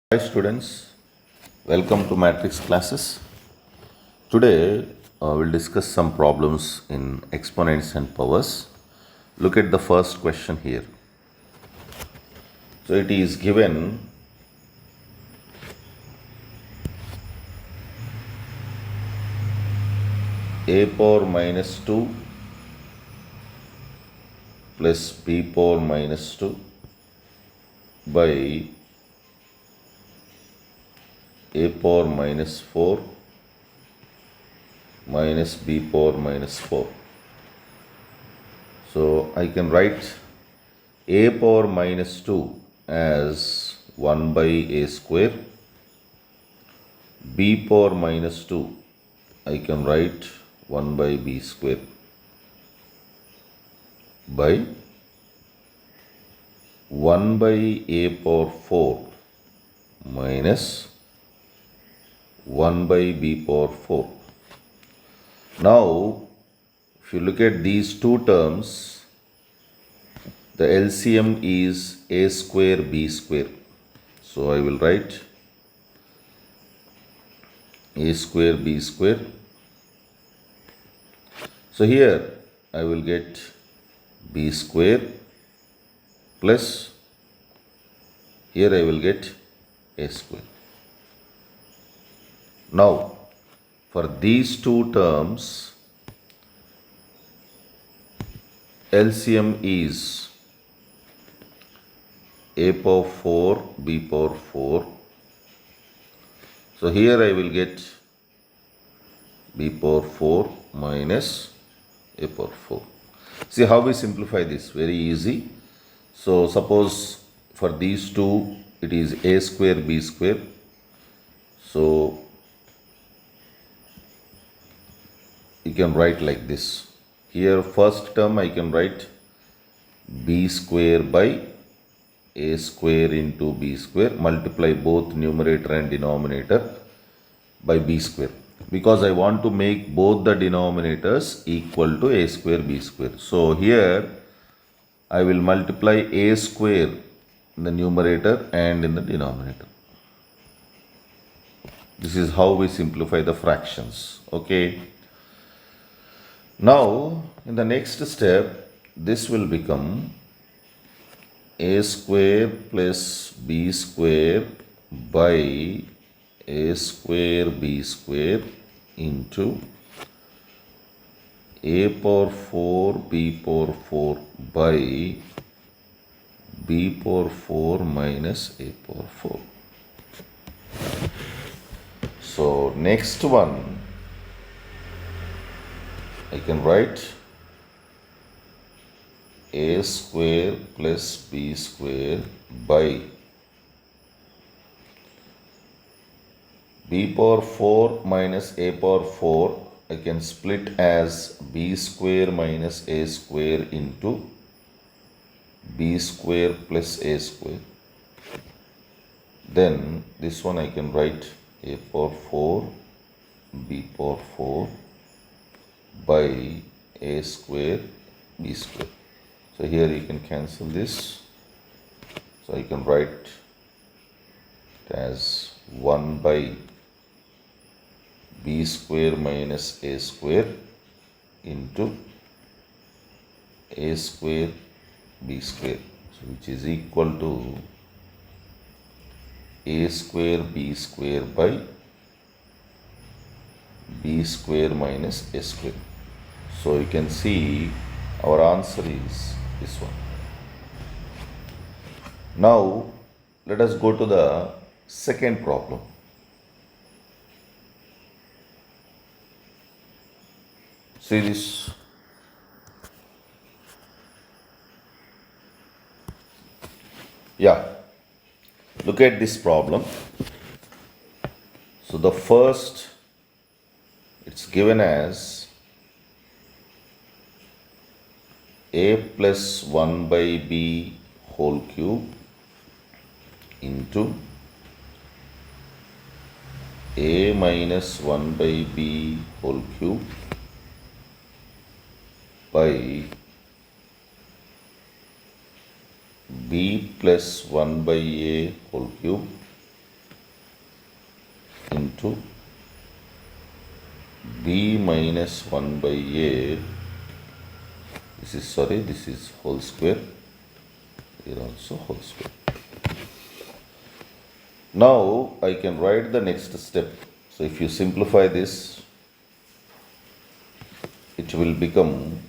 Hi students, welcome to matrix classes. Today we'll discuss some problems in exponents and powers. Look at the first question here. So it is given a power minus 2 plus b power minus 2 by a power minus 4 minus b power minus 4. So I can write a power minus 2 as 1 by a square, b power minus 2 I can write 1 by b square by 1 by a power 4 minus 1 by b power 4. Now, if you look at these two terms, the LCM is a square b square. So I will write a square b square. So here I will get b square plus here I will get a square. Now for these two terms LCM is a power 4 b power 4. So here I will get b power 4 minus a power 4. See how we simplify this? Very easy. So suppose for these two it is a square b square. So you can write like this. Here first term I can write b square by a square into b square, multiply both numerator and denominator by b square, because I want to make both the denominators equal to a square b square. So here I will multiply a square in the numerator and in the denominator. This is how we simplify the fractions. Okay. Now in the next step this will become a square plus b square by a square b square into a power 4 b power 4 by b power 4 minus a power 4. So next one I can write a square plus b square by b power 4 minus a power 4 I can split as b square minus a square into b square plus a square. Then this one I can write a power 4 b power 4 by a square b square. So here you can cancel this. So I can write it as 1 by b square minus a square into a square b square, so which is equal to a square b square by b square minus a square. So you can see our answer is this one. Now let us go to the second problem. See this. Yeah. Look at this problem. So the first, it's given as a plus 1 by b whole cube into a minus 1 by b whole cube by b plus 1 by a whole cube into b minus 1 by a. This is whole square. Here also whole square. Now I can write the next step. So if you simplify this, it will become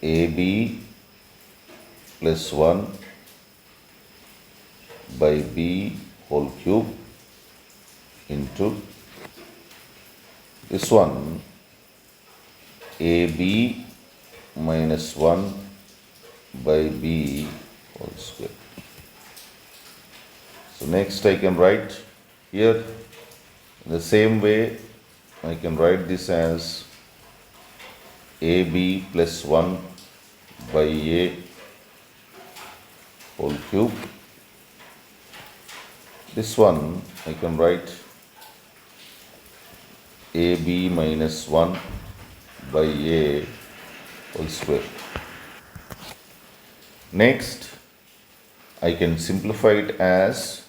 ab plus 1 by b whole cube into this one ab minus 1 by b whole square. So next I can write here in the same way. I can write this as ab plus 1 by a whole cube. This one I can write ab minus 1 by a whole square. Next, I can simplify it as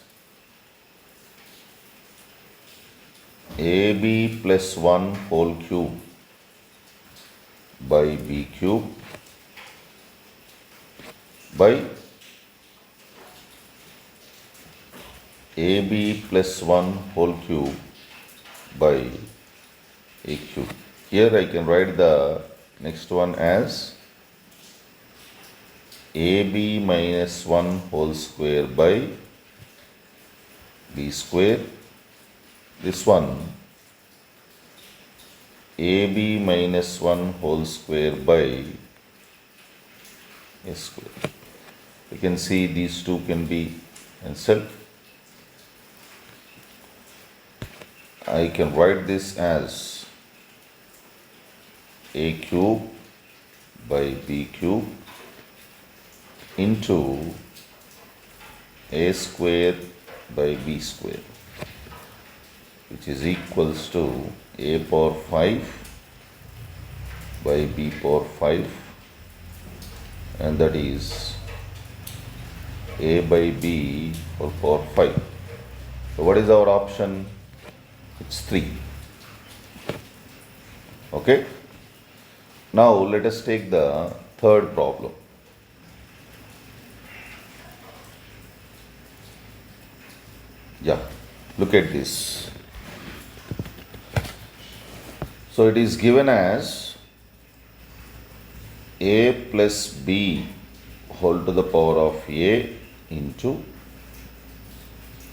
ab plus 1 whole cube by b cube by ab plus 1 whole cube by a cube. Here I can write the next one as ab minus 1 whole square by b square. This one ab minus 1 whole square by a square. You can see these two can be cancelled. I can write this as a cube by b cube into a square by b square, which is equals to a power 5 by b power 5, and that is a by b whole power 5. So what is our option? It's 3. Okay. Now let us take the third problem. Yeah, look at this. So it is given as a plus b whole to the power of a into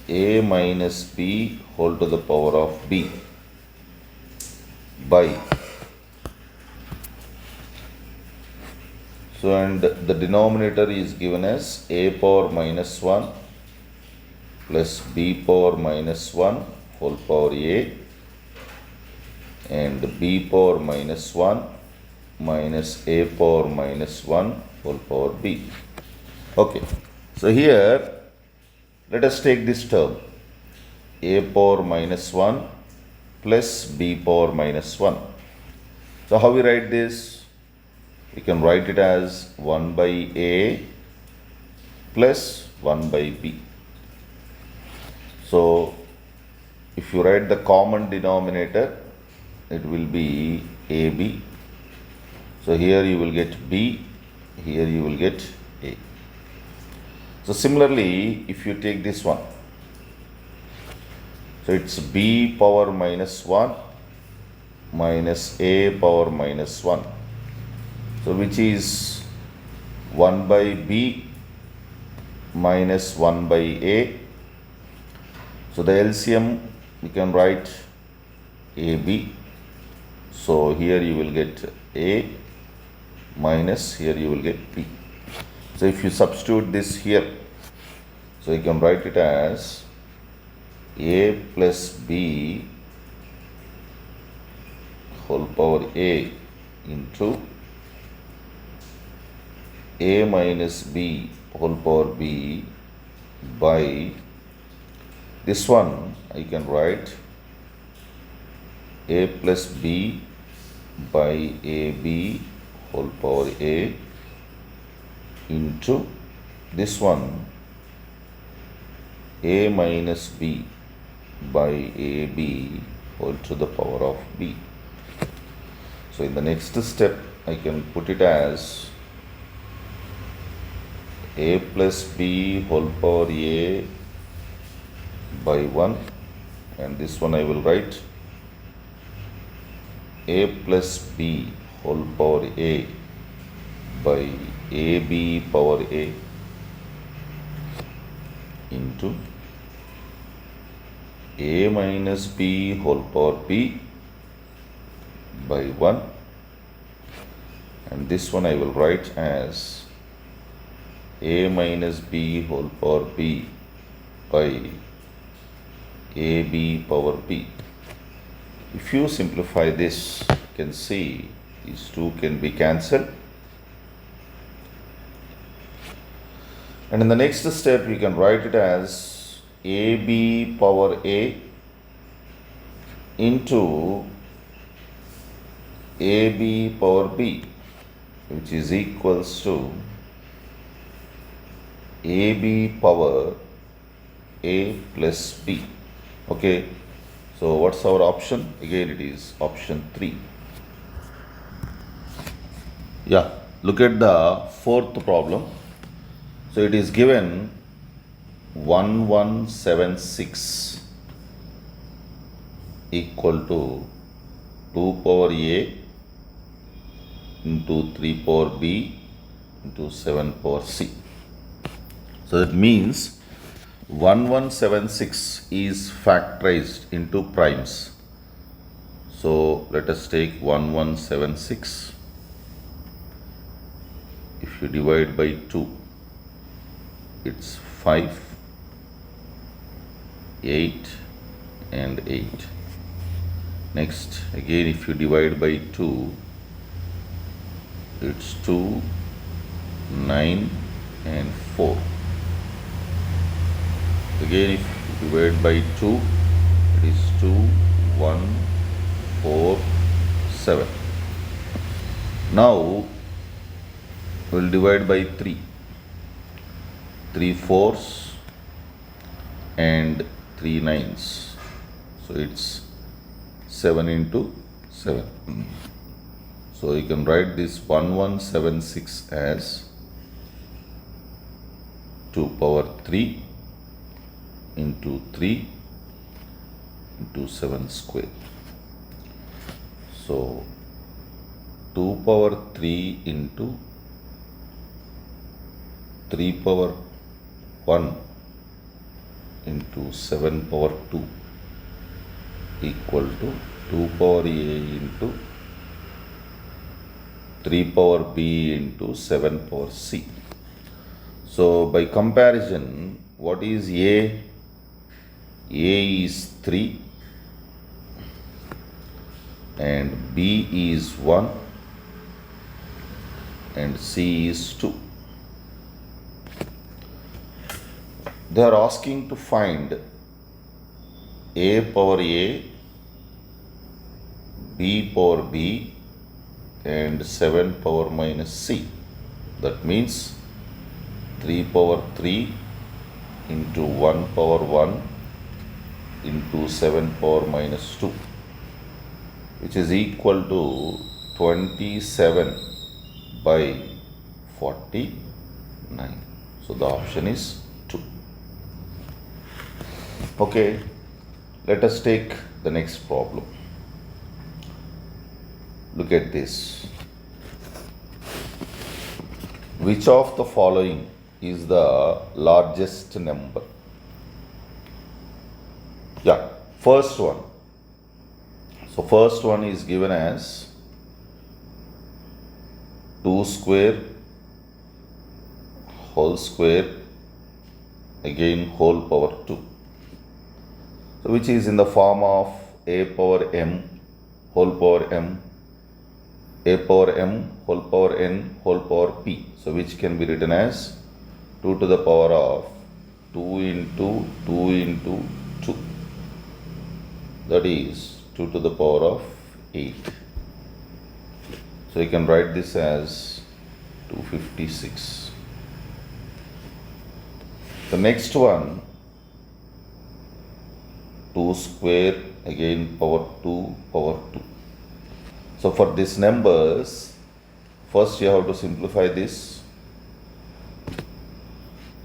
a minus b whole to the power of b by, so and the denominator is given as a power minus 1 plus b power minus 1 whole power a and b power minus 1 minus a power minus 1 whole power b. Okay, so here let us take this term a power minus 1 plus b power minus 1. So how we write this? We can write it as 1 by a plus 1 by b. So if you write the common denominator, it will be ab. So here you will get b, here you will get a. So similarly, if you take this one, so it's b power minus 1 minus a power minus 1. So which is 1 by b minus 1 by a. So the LCM you can write ab. So here you will get a minus, here you will get b. So if you substitute this here, so you can write it as a plus b whole power a into a minus b whole power b by this one I can write a plus b by ab whole power a into this one a minus b by ab whole to the power of b. So in the next step, I can put it as a plus b whole power a by 1, and this one I will write a plus b whole power a by ab power a into a minus b whole power b by 1, and this one I will write as a minus b whole power b by ab power b. If you simplify this, you can see these two can be cancelled. And in the next step, you can write it as ab power a into ab power b, which is equals to ab power a plus b. Okay, so what's our option? Again, it is option 3. Yeah, look at the fourth problem. So it is given 1176 equal to 2 power a into 3 power b into 7 power c. So that means 1176 is factorized into primes. So let us take 1176. If you divide by 2, it's 5, 8 and 8. Next, again if you divide by 2, it's 2, 9 and 4. Again if you divide by 2, it is 2, 1, 4, 7. Now we'll divide by 3. 3 fours and 3 nines. So it's 7 into 7. So you can write this 1176 as 2 power 3 into 3 into 7 square. So 2 power 3 into 3 power 1 into 7 power 2 equal to 2 power a into 3 power b into 7 power c. So by comparison, what is a? A is 3 and b is 1 and c is 2. They are asking to find a power a, b power b and 7 power minus c. That means 3 power 3 into 1 power 1 into 7 power minus 2, which is equal to 27 by 49. So the option is 2. Okay, let us take the next problem. Look at this. Which of the following is the largest number? Yeah, first one. So first one is given as 2 square whole square again whole power 2. So which is in the form of a power m whole power m, a power m whole power n whole power p. So which can be written as 2 to the power of 2 into 2 into 2. That is 2 to the power of 8. So you can write this as 256. The next one 2 square, again power 2, power 2. So for these numbers, first you have to simplify this.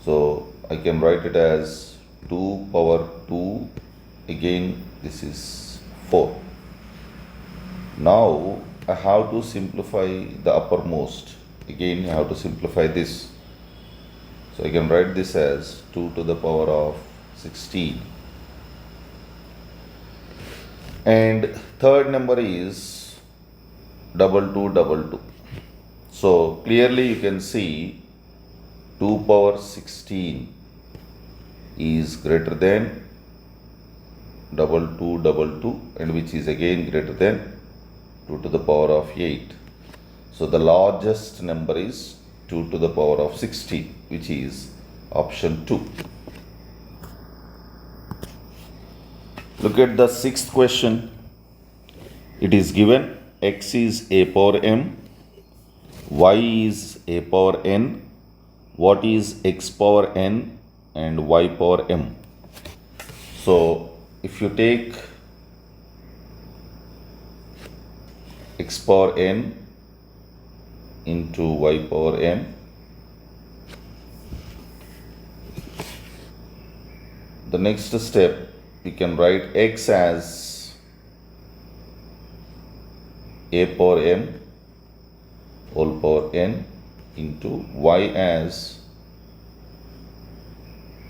So I can write it as 2 power 2, again this is 4. Now I have to simplify the uppermost. Again you have to simplify this. So I can write this as 2 to the power of 16. And third number is 2222. So clearly you can see 2 power 16 is greater than 2222, and which is again greater than 2 to the power of 8. So the largest number is 2 to the power of 16, which is option 2. Look at the sixth question. It is given x is a power m, y is a power n. What is x power n and y power m? So if you take x power n into y power m, the next step we can write x as a power m whole power n into y as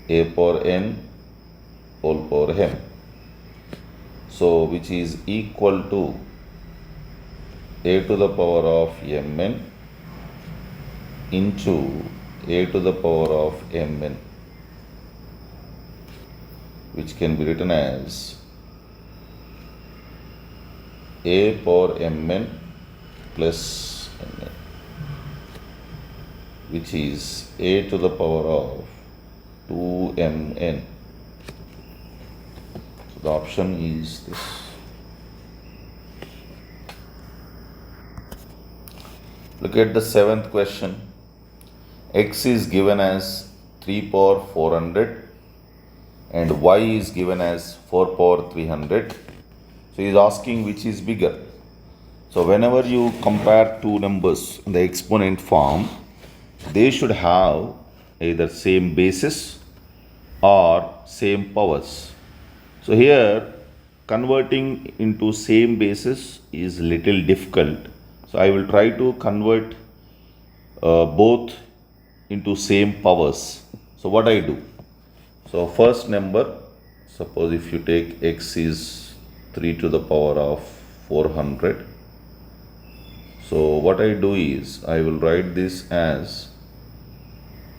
a power n whole power m. So which is equal to a to the power of mn into a to the power of mn, which can be written as a power mn plus mn, which is a to the power of 2mn. So the option is this. Look at the seventh question. X is given as 3 power 400 and y is given as 4 power 300. So he is asking which is bigger. So whenever you compare two numbers in the exponent form, they should have either same basis or same powers. So here converting into same basis is little difficult. So I will try to convert both into same powers. So what I do? So first number, suppose if you take x is 3 to the power of 400. So what I do is I will write this as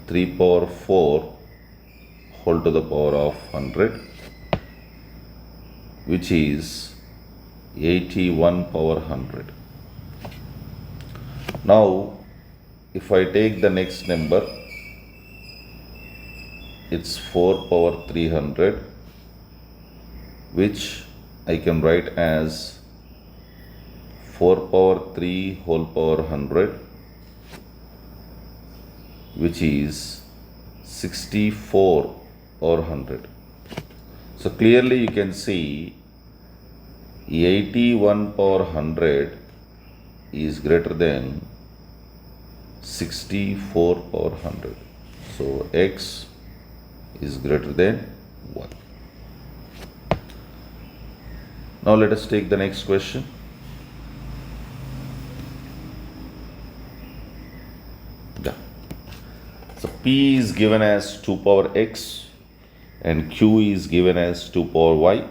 3 power 4 whole to the power of 100, which is 81 power 100. Now if I take the next number, it's 4 power 300, which I can write as 4 power 3 whole power 100, which is 64 power 100. So clearly you can see 81 power 100 is greater than 64 power 100. So x is greater than 1. Now let us take the next question. Yeah. So p is given as 2 power x and q is given as 2 power y.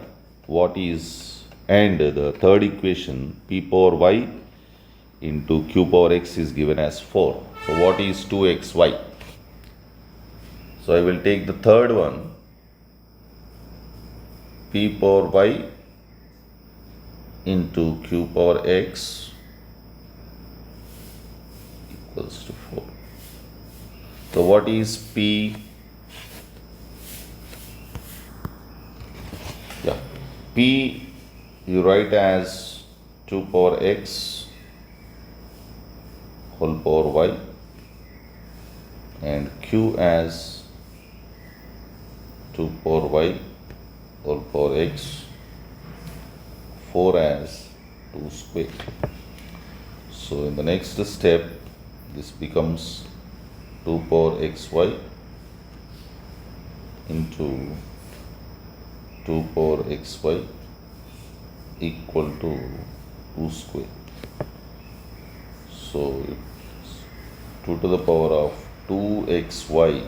What is, and the third equation p power y into q power x is given as 4. So what is 2xy? So I will take the third one, p power y into q power x equals to 4. So what is p? Yeah, p you write as 2 power x whole power y and q as 2 power y whole power x, 4 as 2 square. So in the next step, this becomes 2 power xy into 2 power xy equal to 2 square. So it's 2 to the power of 2xy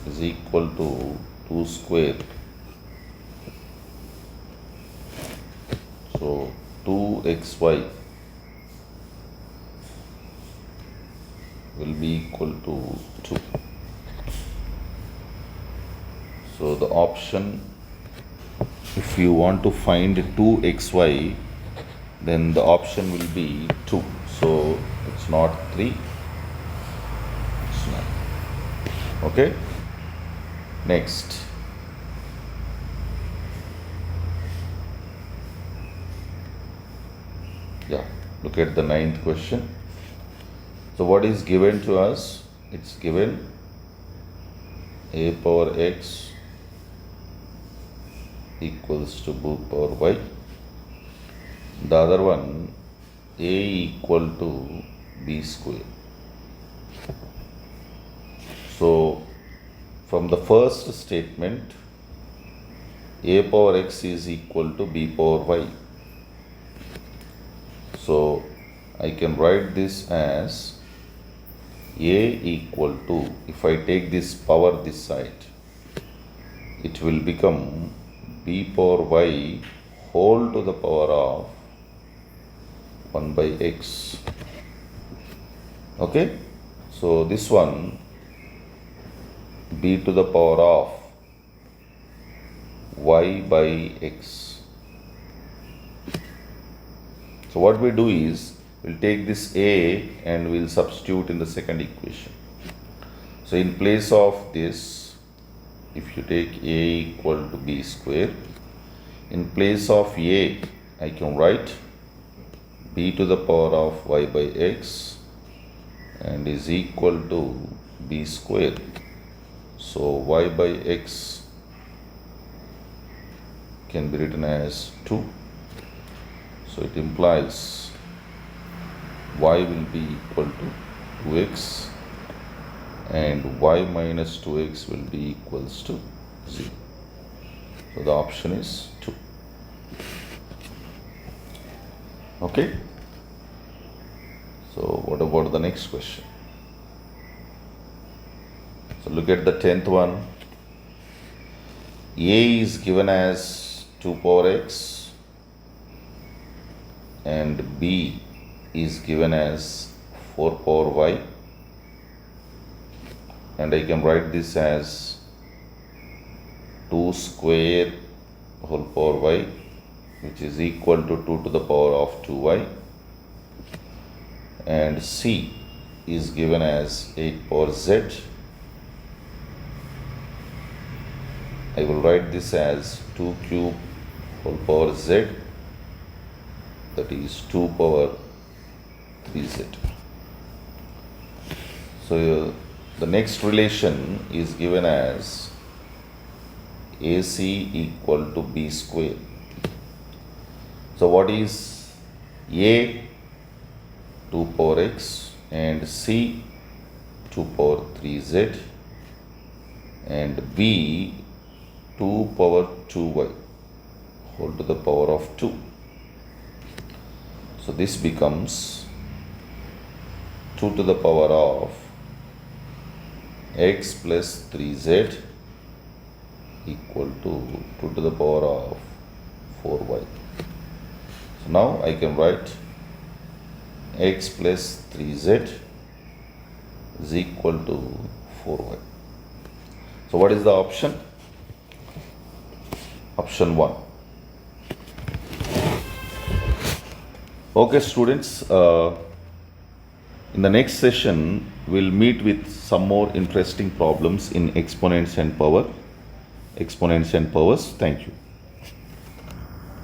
is equal to 2 square. So 2xy will be equal to 2. So the option, if you want to find 2xy, then the option will be 2. So it's not 3, it's 9. Okay? Next. Yeah, look at the 9th question. So what is given to us? It's given a power x equals to b power y. The other one, a equal to b square. So from the first statement, a power x is equal to b power y. So I can write this as a equal to, if I take this power this side, it will become b power y whole to the power of 1 by x. Okay? So this one, b to the power of y by x. So what we do is, we'll take this a and we'll substitute in the second equation. So in place of this, if you take a equal to b square, in place of a, I can write b to the power of y by x and is equal to b square. So y by x can be written as 2. So it implies y will be equal to 2x and y minus 2x will be equals to 0. So the option is 2. Okay. So what about the next question? So look at the 10th one. A is given as 2 power x and b is given as 4 power y, and I can write this as 2 square whole power y, which is equal to 2 to the power of 2y, and c is given as 8 power z. I will write this as 2 cube whole power z, that is 2 power 3z. So the next relation is given as AC equal to B square. So what is A? 2 power x and C 2 power 3z and B 2 power 2y whole to the power of 2. So this becomes 2 to the power of x plus 3z equal to 2 to the power of 4y. So now I can write x plus 3z is equal to 4y. So what is the option? Option 1. Okay students, in the next session we'll meet with some more interesting problems in exponents and powers. Thank you.